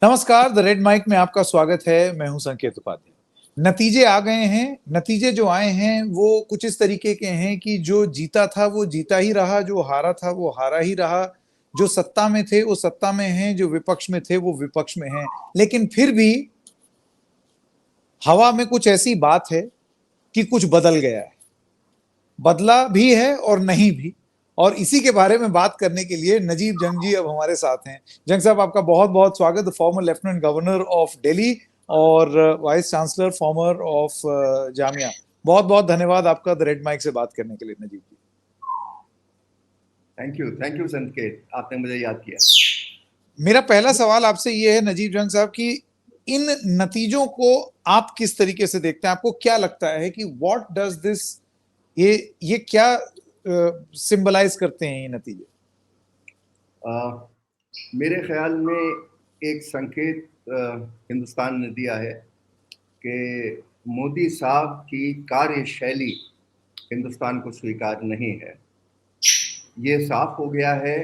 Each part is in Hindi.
नमस्कार, द रेड माइक में आपका स्वागत है। मैं हूं संकेत उपाध्याय। नतीजे आ गए हैं। नतीजे जो आए हैं वो कुछ इस तरीके के हैं कि जो जीता था वो जीता ही रहा, जो हारा था वो हारा ही रहा। जो सत्ता में थे वो सत्ता में हैं, जो विपक्ष में थे वो विपक्ष में हैं। लेकिन फिर भी हवा में कुछ ऐसी बात है कि कुछ बदल गया है, बदला भी है और नहीं भी। और इसी के बारे में बात करने के लिए नजीब जंग जी अब हमारे साथ हैं। जंग साहब, आपका बहुत बहुत स्वागत। Former lieutenant governor of Delhi और vice chancellor former of Jamia, बहुत बहुत धन्यवाद आपका द रेड माइक से बात करने के लिए नजीब जी। थैंक यू संकेत, आपने मुझे याद किया। मेरा पहला सवाल आपसे ये है नजीब जंग साहब कि इन नतीजों को आप किस तरीके से देखते हैं? आपको क्या लगता है कि व्हाट डज दिस, ये क्या सिंबलाइज करते हैं ये नतीजे? मेरे ख्याल में एक संकेत हिंदुस्तान ने दिया है कि मोदी साहब की कार्यशैली हिंदुस्तान को स्वीकार नहीं है। ये साफ हो गया है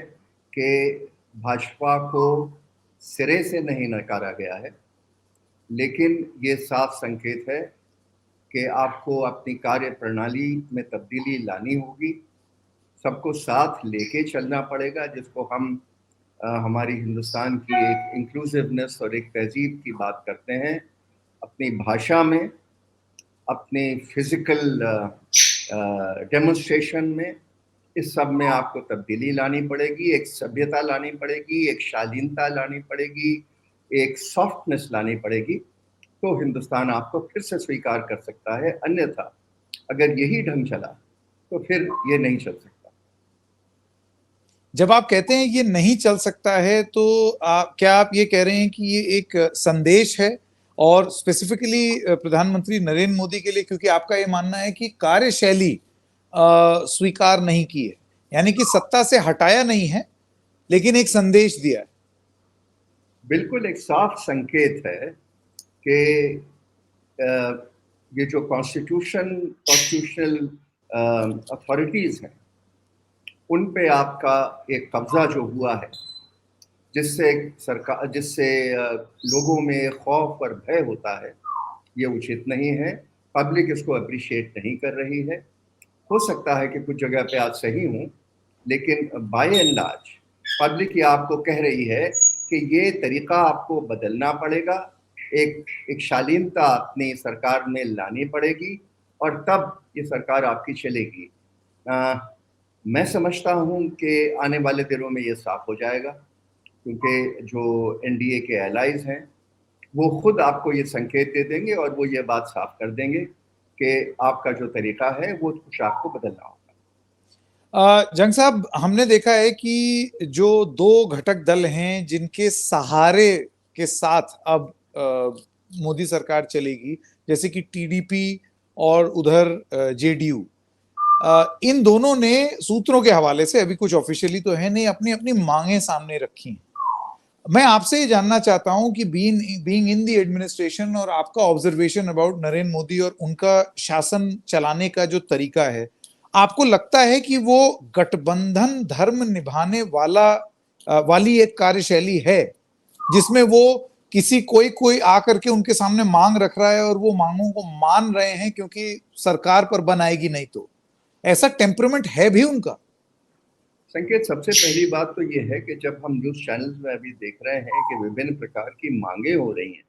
कि भाजपा को सिरे से नहीं नकारा गया है, लेकिन ये साफ संकेत है कि आपको अपनी कार्य प्रणाली में तब्दीली लानी होगी। सबको साथ लेके चलना पड़ेगा, जिसको हम हमारी हिंदुस्तान की एक इंक्लूसिवनेस और एक तहजीब की बात करते हैं। अपनी भाषा में, अपने फिजिकल डेमोन्स्ट्रेशन में, इस सब में आपको तब्दीली लानी पड़ेगी। एक सभ्यता लानी पड़ेगी, एक शालीनता लानी पड़ेगी, एक सॉफ्टनेस लानी पड़ेगी, तो हिंदुस्तान आपको फिर से स्वीकार कर सकता है। अन्यथा अगर यही ढंग चला तो फिर ये नहीं चल सकता। जब आप कहते हैं ये नहीं चल सकता है तो क्या आप ये कह रहे हैं कि ये एक संदेश है और स्पेसिफिकली प्रधानमंत्री नरेंद्र मोदी के लिए, क्योंकि आपका ये मानना है कि कार्यशैली स्वीकार नहीं की है, यानी कि सत्ता से हटाया नहीं है लेकिन एक संदेश दिया है? बिल्कुल एक साफ संकेत है कि ये जो कॉन्स्टिट्यूशनल अथॉरिटीज हैं, उन पे आपका एक कब्जा जो हुआ है, जिससे लोगों में खौफ और भय होता है, ये उचित नहीं है। पब्लिक इसको अप्रिशिएट नहीं कर रही है। हो सकता है कि कुछ जगह पे आज सही हूँ, लेकिन बाय एंड लार्ज पब्लिक ये आपको कह रही है कि ये तरीका आपको बदलना पड़ेगा। एक शालीनता अपनी सरकार में लानी पड़ेगी और तब ये सरकार आपकी चलेगी। मैं समझता हूँ कि आने वाले दिनों में ये साफ हो जाएगा, क्योंकि जो एनडीए के एलाइज हैं वो खुद आपको ये संकेत दे देंगे और वो ये बात साफ कर देंगे कि आपका जो तरीका है वो कुछ आपको बदलना होगा। जंग साहब, हमने देखा है कि जो दो घटक दल हैं जिनके सहारे के साथ अब मोदी सरकार चलेगी, जैसे कि टीडीपी और उधर जेडीयू, इन दोनों ने सूत्रों के हवाले से, अभी कुछ ऑफिशियली तो है नहीं, अपनी अपनी मांगे सामने रखी हैं। मैं आपसे ये जानना चाहता हूं कि बीइंग इन द एडमिनिस्ट्रेशन और आपका ऑब्जर्वेशन अबाउट नरेंद्र मोदी और उनका शासन चलाने का जो तरीका है, आपको लगता है कि वो गठबंधन धर्म निभाने वाली एक कार्यशैली है जिसमें वो कोई आकर के उनके सामने मांग रख रहा है और वो मांगों को मान रहे हैं क्योंकि सरकार पर बन आएगी नहीं तो? ऐसा टेम्परामेंट है भी उनका? संकेत, सबसे पहली बात तो ये है कि जब हम न्यूज चैनल्स में अभी देख रहे हैं कि विभिन्न प्रकार की मांगे हो रही हैं,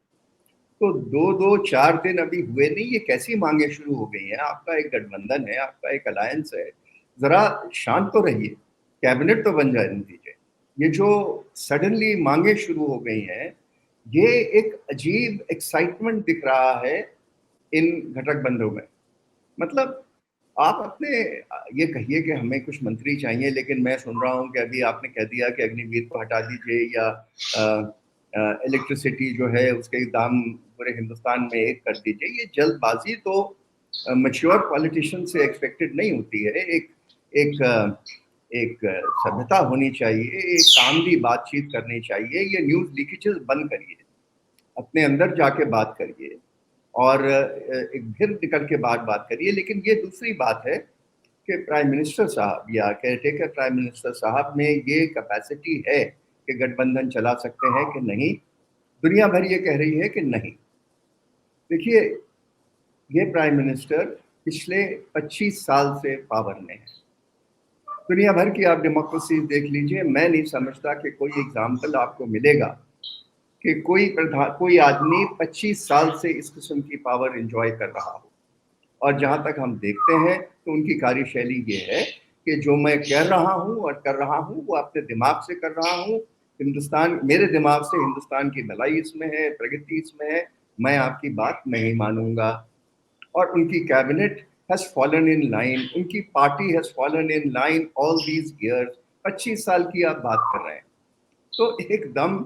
तो 4 दिन अभी हुए नहीं, ये कैसी मांगे शुरू हो गई हैं? आपका एक गठबंधन है, आपका एक अलायंस है, जरा शांत तो रहिए, कैबिनेट तो बन जाने दीजिए। ये जो सडनली मांगे शुरू हो गई हैं, ये एक अजीब एक्साइटमेंट दिख रहा है इन घटक बंधों में। मतलब आप अपने ये कहिए कि हमें कुछ मंत्री चाहिए, लेकिन मैं सुन रहा हूँ कि अभी आपने कह दिया कि अग्निवीर को हटा दीजिए या इलेक्ट्रिसिटी जो है उसके दाम पूरे हिंदुस्तान में एक कर दीजिए। ये जल्दबाजी तो मैच्योर पॉलिटिशियन से एक्सपेक्टेड नहीं होती है। एक सभ्यता होनी चाहिए, एक कामली बातचीत करनी चाहिए। ये न्यूज़ लीकेजेस बंद करिए, अपने अंदर जाके बात करिए और एक फिर निकल के बात करिए। लेकिन ये दूसरी बात है कि प्राइम मिनिस्टर साहब या केयरटेकर प्राइम मिनिस्टर साहब में ये कैपेसिटी है कि गठबंधन चला सकते हैं कि नहीं, दुनिया भर ये कह रही है कि नहीं। देखिए, ये प्राइम मिनिस्टर पिछले 25 साल से पावर में है। दुनिया भर की आप डेमोक्रेसी देख लीजिए, मैं नहीं समझता कि कोई एग्जाम्पल आपको मिलेगा कि कोई आदमी 25 साल से इस किस्म की पावर एंजॉय कर रहा हो। और जहां तक हम देखते हैं तो उनकी कार्यशैली ये है कि जो मैं कह रहा हूं और कर रहा हूं वो अपने दिमाग से कर रहा हूं। हिंदुस्तान, मेरे दिमाग से हिंदुस्तान की भलाई इसमें है, प्रगति इसमें है, मैं आपकी बात नहीं मानूंगा। और उनकी cabinet has fallen in line, उनकी party has fallen in line all these years। 25 साल की आप बात कर रहे हैं, तो एकदम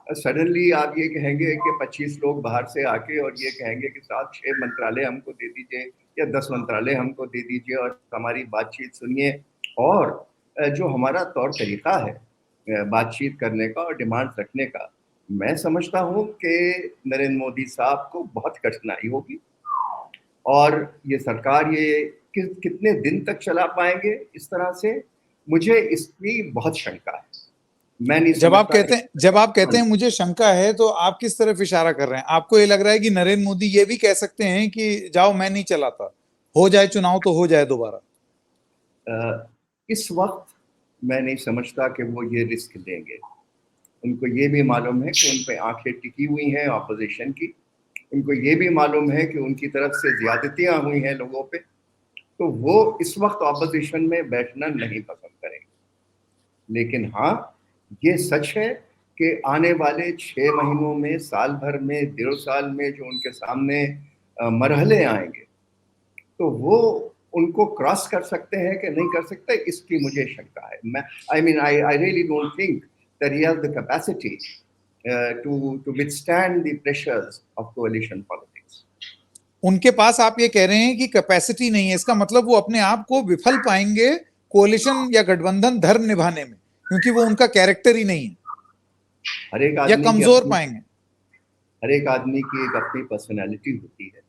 सडनली आप ये कहेंगे कि 25 लोग बाहर से आके और ये कहेंगे कि साहब 6 मंत्रालय हमको दे दीजिए या 10 मंत्रालय हमको दे दीजिए और हमारी बातचीत सुनिए। और जो हमारा तौर तरीका है बातचीत करने का और डिमांड रखने का, मैं समझता हूँ कि नरेंद्र मोदी साहब को बहुत कठिनाई होगी और ये सरकार ये कितने दिन तक चला पाएंगे इस तरह से, मुझे इसकी बहुत शंका है। मैं नहीं समझता। जब आप कहते हैं मुझे शंका है, तो आप किस तरफ इशारा कर रहे हैं? आपको ये लग रहा है कि नरेंद्र मोदी ये भी कह सकते हैं कि जाओ मैं नहीं चलाता, हो जाए चुनाव तो हो जाए दोबारा? इस वक्त मैं नहीं समझता कि वो ये रिस्क लेंगे। उनको ये भी मालूम है कि उन पे आंखें टिकी हुई हैं ऑपोजिशन की। उनको ये भी मालूम है कि उनकी तरफ से ज्यादतियां हुई हैं लोगों पे, तो वो इस वक्त ऑपोजिशन में बैठना नहीं पसंद करेंगे। लेकिन हाँ, ये सच है कि आने वाले 6 महीनों में, साल भर में, 1.5 साल में जो उनके सामने मरहले आएंगे, तो वो उनको क्रॉस कर सकते हैं कि नहीं कर सकते, इसकी मुझे शंका है। मैं I really don't think that he has the capacity to withstand the pressures of coalition politics। उनके पास आप ये कह रहे हैं कि कैपेसिटी नहीं है, इसका मतलब वो अपने आप को विफल पाएंगे कोalition या गठबंधन धर्म निभाने में, क्योंकि वो उनका कैरेक्टर ही नहीं है, हर एक या आदमी कमजोर पाएंगे? हर एक आदमी की एक अपनी पर्सनैलिटी होती है,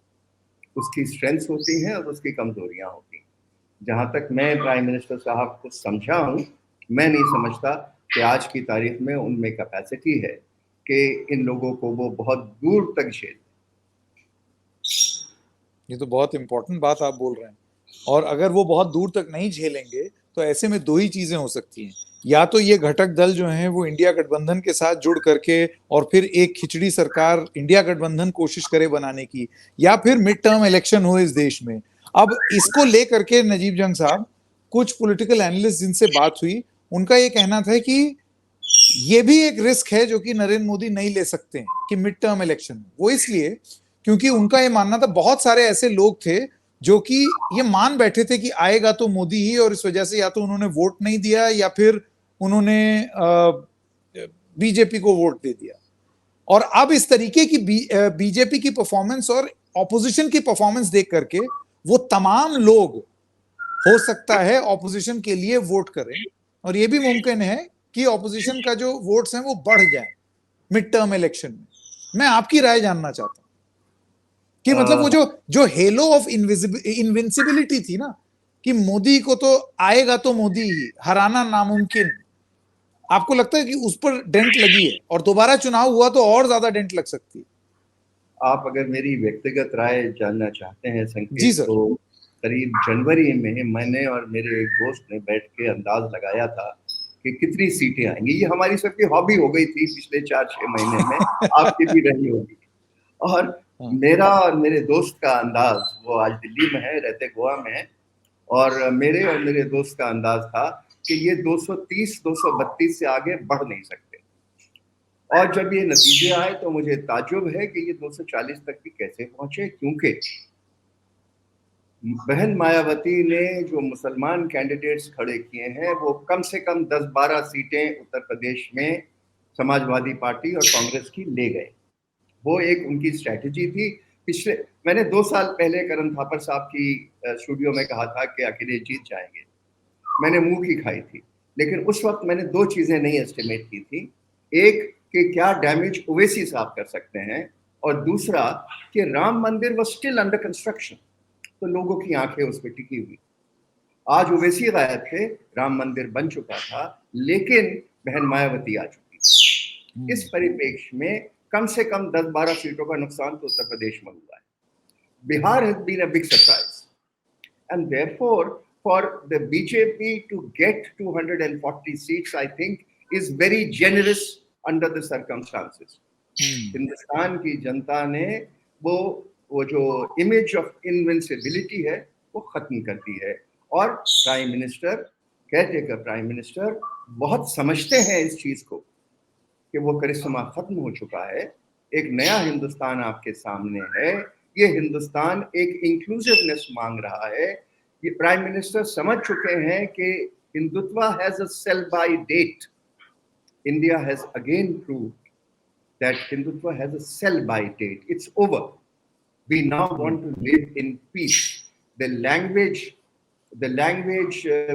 उसकी स्ट्रेंथ्स होती हैं और उसकी कमजोरियां होती हैं। जहां तक मैं प्राइम मिनिस्टर साहब को समझा हूं, मैं नहीं समझता कि आज की तारीख में उनमें कैपेसिटी है कि इन लोगों को वो बहुत दूर तक झेल। ये तो बहुत इंपॉर्टेंट बात आप बोल रहे हैं। और अगर वो बहुत दूर तक नहीं झेलेंगे तो ऐसे में दो ही चीजें हो सकती हैं, या तो ये घटक दल जो हैं वो इंडिया गठबंधन के साथ जुड़ करके और फिर एक खिचड़ी सरकार इंडिया गठबंधन कोशिश करे बनाने की, या फिर मिड टर्म इलेक्शन हो इस देश में। अब इसको लेकर के नजीब जंग साहब, कुछ पॉलिटिकल एनालिस्ट जिनसे बात हुई, उनका ये कहना था कि ये भी एक रिस्क है जो कि नरेंद्र मोदी नहीं ले सकते हैं कि मिड टर्म इलेक्शन में। वो इसलिए क्योंकि उनका ये मानना था, बहुत सारे ऐसे लोग थे जो कि ये मान बैठे थे कि आएगा तो मोदी ही, और इस वजह से या तो उन्होंने वोट नहीं दिया या फिर उन्होंने बीजेपी को वोट दे दिया। और अब इस तरीके की बीजेपी की परफॉर्मेंस और ऑपोजिशन की परफॉर्मेंस देख करके वो तमाम लोग हो सकता है ऑपोजिशन के लिए वोट करें, और ये भी मुमकिन है कि ऑपोजिशन का जो वोट्स हैं वो बढ़ जाए मिड टर्म इलेक्शन में। मैं आपकी राय जानना चाहता हूं कि मतलब वो जो हेलो ऑफ इनविंसिबिलिटी थी ना, कि मोदी को तो आएगा तो मोदी ही, हराना नामुमकिन, आपको लगता है कि उस पर डेंट लगी है और दोबारा चुनाव हुआ तो और ज्यादा डेंट लग सकती है? आप अगर मेरी व्यक्तिगत राय जानना चाहते हैं जी संकेत, सर। तो करीब जनवरी में मैंने और मेरे एक दोस्त ने बैठ के अंदाज लगाया था कि कितनी सीटें आएंगी। ये हमारी सबकी हॉबी हो गई थी पिछले 4-6 महीने में, आपकी भी रही होगी। और मेरा और मेरे दोस्त का अंदाज, वो आज दिल्ली में है, रहते गोवा में है, और मेरे और मेरे दोस्त का अंदाज था कि ये 230-232 से आगे बढ़ नहीं सकते। और जब ये नतीजे आए तो मुझे ताज्जुब है कि ये 240 तक भी कैसे पहुंचे, क्योंकि बहन मायावती ने जो मुसलमान कैंडिडेट्स खड़े किए हैं वो कम से कम 10-12 सीटें उत्तर प्रदेश में समाजवादी पार्टी और कांग्रेस की ले गए। वो एक उनकी स्ट्रैटेजी थी। मैंने 2 साल पहले करण थापर साहब की स्टूडियो में कहा था कि अकेले जीत जाएंगे, मैंने मुंह की खाई थी। लेकिन उस वक्त मैंने 2 चीजें नहीं एस्टिमेट की थी, एक कि क्या डैमेज ओवैसी साहब कर सकते हैं, और दूसरा कि राम मंदिर वाज स्टिल अंडर कंस्ट्रक्शन, तो लोगों की आंखें उस पर टिकी हुई। आज ओवैसी गायब थे, राम मंदिर बन चुका था, लेकिन बहन मायावती आ चुकी। इस परिप्रेक्ष्य में कम से कम 10-12 सीटों का नुकसान तो उत्तर प्रदेश में हुआ है. Bihar has been a big surprise. And therefore, for the BJP to get 240 seats, I think, is very generous under the circumstances. Hindustan की जनता ने वो जो इमेज ऑफ इनविंसिबिलिटी है वो खत्म कर दी है. और prime minister, caretaker prime minister बहुत समझते हैं इस चीज को कि वो करिश्मा खत्म हो चुका है. एक नया हिंदुस्तान आपके सामने है. ये हिंदुस्तान एक इंक्लूसिवनेस मांग रहा है. ये प्राइम मिनिस्टर समझ चुके हैं कि Hindutva has a sell by date. India has again proved that Hindutva has a sell-by date. It's over. We now want to live in peace. The language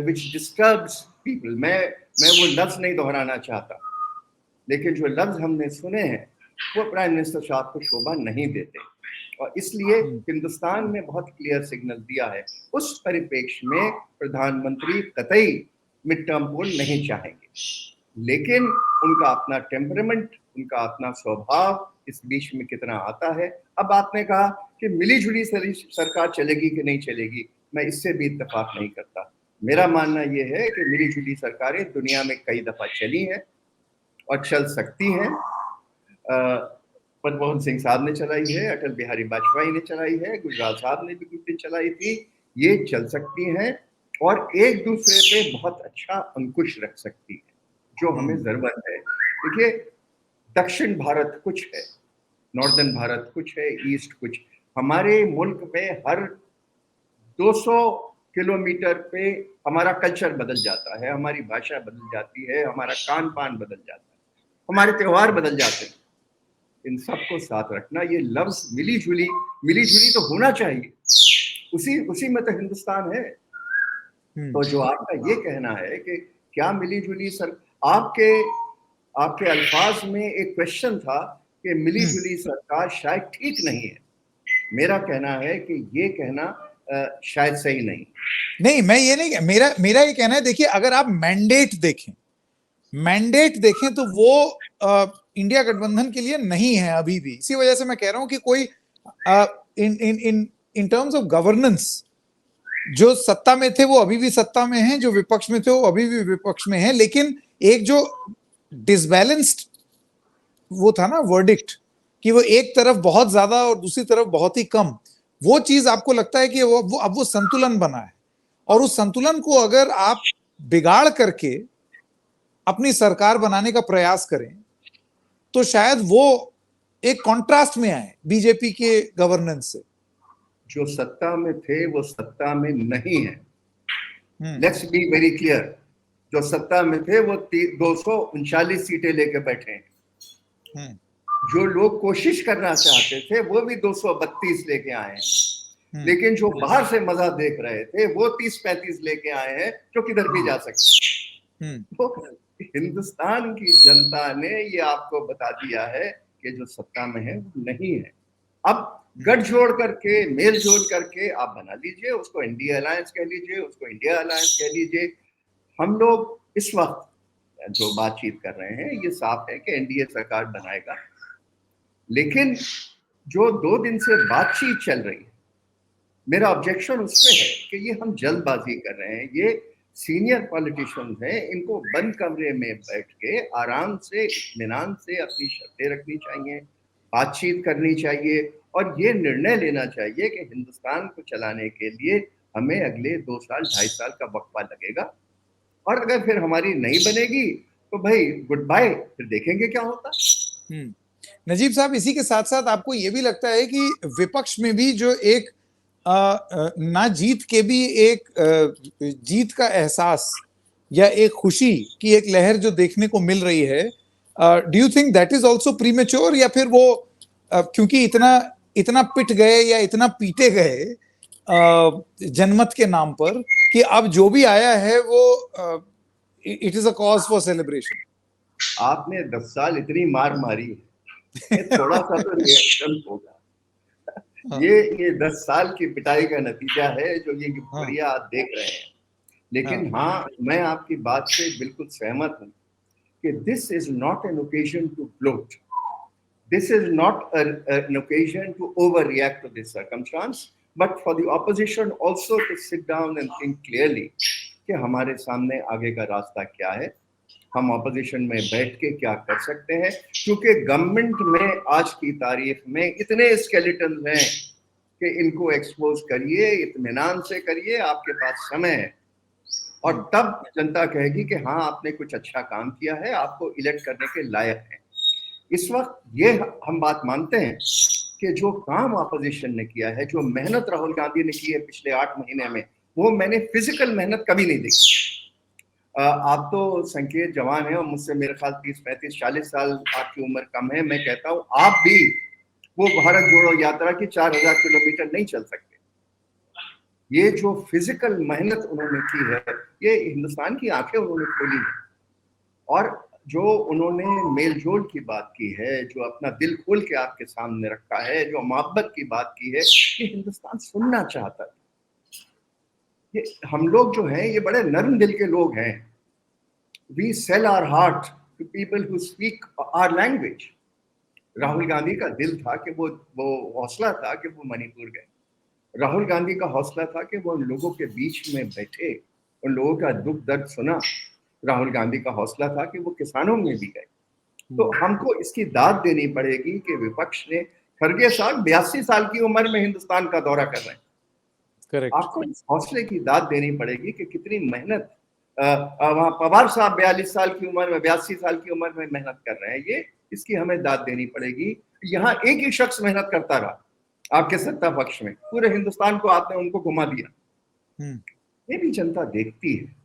which disturbs people. मैं वो लफ्ज नहीं दोहराना चाहता, लेकिन जो लफ्ज हमने सुने हैं वो प्राइम मिनिस्टर साहब को शोभा नहीं देते. और इसलिए हिंदुस्तान ने बहुत क्लियर सिग्नल दिया है. उस परिप्रेक्ष्य में प्रधानमंत्री कतई मिड टर्म पोल नहीं चाहेंगे, लेकिन उनका अपना टेम्परामेंट, उनका अपना स्वभाव इस बीच में कितना आता है. अब आपने कहा कि मिलीजुली सरकार चलेगी कि नहीं चलेगी, मैं इससे भी इत्तेफाक नहीं करता. मेरा मानना यह है कि मिलीजुली सरकारें दुनिया में कई दफा चली हैं और चल सकती हैं. मनमोहन सिंह साहब ने चलाई है, अटल बिहारी वाजपेयी ने चलाई है, गुजराल साहब ने भी कुछ दिन चलाई थी. ये चल सकती हैं और एक दूसरे पे बहुत अच्छा अंकुश रख सकती है, जो हमें जरूरत है. देखिए, दक्षिण भारत कुछ है, नॉर्दर्न भारत कुछ है, ईस्ट कुछ. हमारे मुल्क में हर 200 किलोमीटर पे हमारा कल्चर बदल जाता है, हमारी भाषा बदल जाती है, हमारा खान पान बदल जाता है, हमारे त्योहार बदल जाते हैं. इन सबको साथ रखना, ये लफ्ज मिली जुली तो होना चाहिए. उसी में तो हिंदुस्तान है. तो जो आपका ये कहना है कि क्या मिली जुली आपके अल्फाज में एक क्वेश्चन था कि मिली जुली सरकार शायद ठीक नहीं है. मेरा कहना है कि ये कहना शायद सही नहीं. मैं ये नहीं, मेरा ये कहना है, देखिए अगर आप मैंडेट देखें तो वो इंडिया गठबंधन के लिए नहीं है अभी भी. इसी वजह से मैं कह रहा हूं कि कोई इन टर्म्स ऑफ गवर्नेंस, जो सत्ता में थे वो अभी भी सत्ता में हैं, जो विपक्ष में थे वो अभी भी विपक्ष में हैं. लेकिन एक जो डिसबैलेंस्ड वो था ना वर्डिक्ट, कि वो एक तरफ बहुत ज्यादा और दूसरी तरफ बहुत ही कम, वो चीज आपको लगता है कि अब वो संतुलन बना है. और उस संतुलन को अगर आप बिगाड़ करके अपनी सरकार बनाने का प्रयास करें तो शायद वो एक कॉन्ट्रास्ट में आए बीजेपी के गवर्नेंस से. जो सत्ता में थे वो सत्ता में नहीं है. Let's be very clear. जो सत्ता में थे वो 239 सीटें लेके बैठे हैं. जो लोग कोशिश करना चाहते थे वो भी 232 लेके आए हैं. लेकिन जो बाहर से मजा देख रहे थे वो 30-35 लेके आए हैं, जो किधर भी जा सकते हैं. तो हिंदुस्तान की जनता ने ये आपको बता दिया है कि जो सत्ता में है वो नहीं है. अब गठजोड़ करके, मेल जोल करके आप बना लीजिए, उसको एनडीए अलायंस कह लीजिए, उसको इंडिया अलायंस कह लीजिए. हम लोग इस वक्त जो बातचीत कर रहे हैं ये साफ है कि एनडीए सरकार बनाएगा. लेकिन जो 2 दिन से बातचीत चल रही है, मेरा ऑब्जेक्शन उसमें है कि ये हम जल्दबाजी कर रहे हैं. ये सीनियर पॉलिटिशियंस हैं, इनको बंद कमरे में बैठ के आराम से, इत्मीनान से अपनी शर्तें रखनी चाहिए, बातचीत करनी चाहिए और ये निर्णय लेना चाहिए कि हिंदुस्तान को चलाने के लिए हमें अगले 2 साल 2.5 साल का वक्फा लगेगा. और अगर फिर हमारी नहीं बनेगी तो भाई गुड बाय, फिर देखेंगे क्या होता. नजीब साहब, इसी के साथ साथ आपको ये भी लगता है कि विपक्ष में भी जो एक ना जीत के भी एक जीत का एहसास या एक खुशी की एक लहर जो देखने को मिल रही है, do you think that is also premature, या फिर वो क्योंकि इतना पिट गए या इतना पीटे गए जनमत के नाम पर कि अब जो भी आया है वो it is a cause for celebration? आपने 10 साल इतनी मार मारी है, थोड़ा सा तो रिएक्शन होगा. ये 10 साल की पिटाई का नतीजा है जो ये बढ़िया आप देख रहे हैं. लेकिन हाँ, मैं आपकी बात से बिल्कुल सहमत हूँ कि this is not an occasion to gloat. this is not an occasion to overreact to this circumstance, but for the opposition also to sit down and think clearly कि हमारे सामने आगे का रास्ता क्या है, हम ऑपोजिशन में बैठ के क्या कर सकते हैं, क्योंकि गवर्नमेंट में आज की तारीख में इतने स्केलेटन हैं कि इनको एक्सपोज करिए, इत्मीनान से करिए, आपके पास समय है, और तब जनता कहेगी कि हाँ आपने कुछ अच्छा काम किया है, आपको इलेक्ट करने के लायक है। इस वक्त ये हम बात मानते हैं कि जो काम ऑपोजिशन ने किया है, जो मेहनत राहुल गांधी ने की है पिछले 8 महीने में, वो मैंने फिजिकल मेहनत कभी नहीं देखी। आप तो संकेत जवान है और मुझसे मेरे ख्याल 30, 35, 40 साल आपकी उम्र कम है। मैं कहता हूँ आप भी वो भारत जोड़ो यात्रा की 4000 किलोमीटर नहीं चल सकते। ये जो फिजिकल मेहनत उन्होंने की है, ये हिंदुस्तान की आंखें उन्होंने खोली है, और जो उन्होंने मेलजोल की बात की है, जो अपना दिल खोल के आपके सामने रखा है, जो मोहब्बत की बात की है, ये हिंदुस्तान सुनना चाहता है। ये हम लोग जो हैं, ये बड़े नरम दिल के लोग हैं। We sell our heart to people who speak our language. Rahul Gandhi का दिल था कि वो हौसला था कि वो मणिपुर गए। राहुल गांधी का हौसला था कि वो उन लोगों के बीच में बैठे, उन लोगों का दुख दर्द सुना। राहुल गांधी का हौसला था कि वो किसानों में भी गए। तो हमको इसकी दाद देनी पड़ेगी कि विपक्ष ने, खरगे साहब 82 साल की उम्र में हिंदुस्तान का दौरा कर रहे हैं। करेक्ट। आपको इस हौसले की दाद देनी पड़ेगी कि कितनी मेहनत वहाँ पवार साहब 42 साल की उम्र में, 82 साल की उम्र में मेहनत कर रहे हैं। ये इसकी हमें दाद देनी पड़ेगी। यहाँ एक ही शख्स मेहनत करता रहा आपके सत्ता पक्ष में, पूरे हिंदुस्तान को आपने उनको घुमा दिया। ये भी जनता देखती है।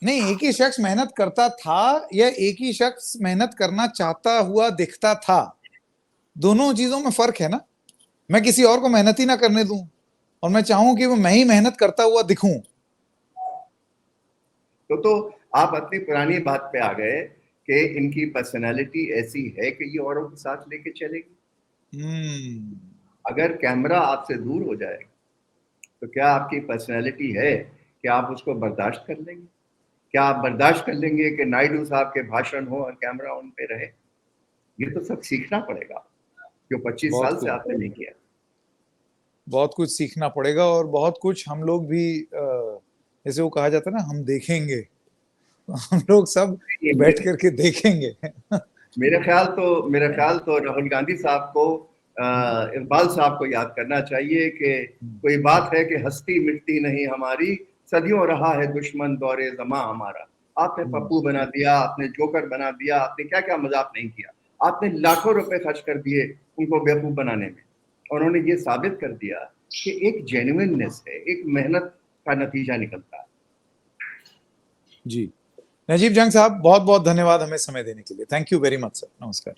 नहीं, एक ही शख्स मेहनत करता था या एक ही शख्स मेहनत करना चाहता हुआ दिखता था, दोनों चीजों में फर्क है ना। मैं किसी और को मेहनत ही ना करने दूं और मैं चाहूं कि वो मैं ही मेहनत करता हुआ दिखूं। तो आप अपनी पुरानी बात पे आ गए कि इनकी पर्सनालिटी ऐसी है कि ये औरों के साथ लेके चलेगी। अगर कैमरा आपसे दूर हो जाएगा तो क्या आपकी पर्सनालिटी है कि आप उसको बर्दाश्त कर लेंगे? क्या आप बर्दाश्त कर लेंगे कि नायडू साहब के भाषण हो और कैमरा उन पे रहे? ये तो सब सीखना पड़ेगा, जो 25 साल से आपने नहीं किया। बहुत कुछ सीखना पड़ेगा और बहुत कुछ हम लोग भी, जैसे वो कहा जाता है ना, हम देखेंगे, हम लोग सब बैठ करके देखेंगे। मेरा ख्याल तो राहुल गांधी साहब को, इकबाल साहब को याद करना चाहिए कि कोई बात है कि हस्ती मिटती नहीं हमारी, सदियों रहा है दुश्मन दौरे ज़मा हमारा। आपने पप्पू बना दिया, आपने जोकर बना दिया, आपने क्या क्या मजाक नहीं किया। आपने लाखों रुपए खर्च कर दिए उनको बेवकूफ बनाने में। उन्होंने ये साबित कर दिया कि एक जेन्युइननेस है, एक मेहनत का नतीजा निकलता है। जी, नजीब जंग साहब, बहुत बहुत धन्यवाद हमें समय देने के लिए। Thank you very much sir. नमस्कार।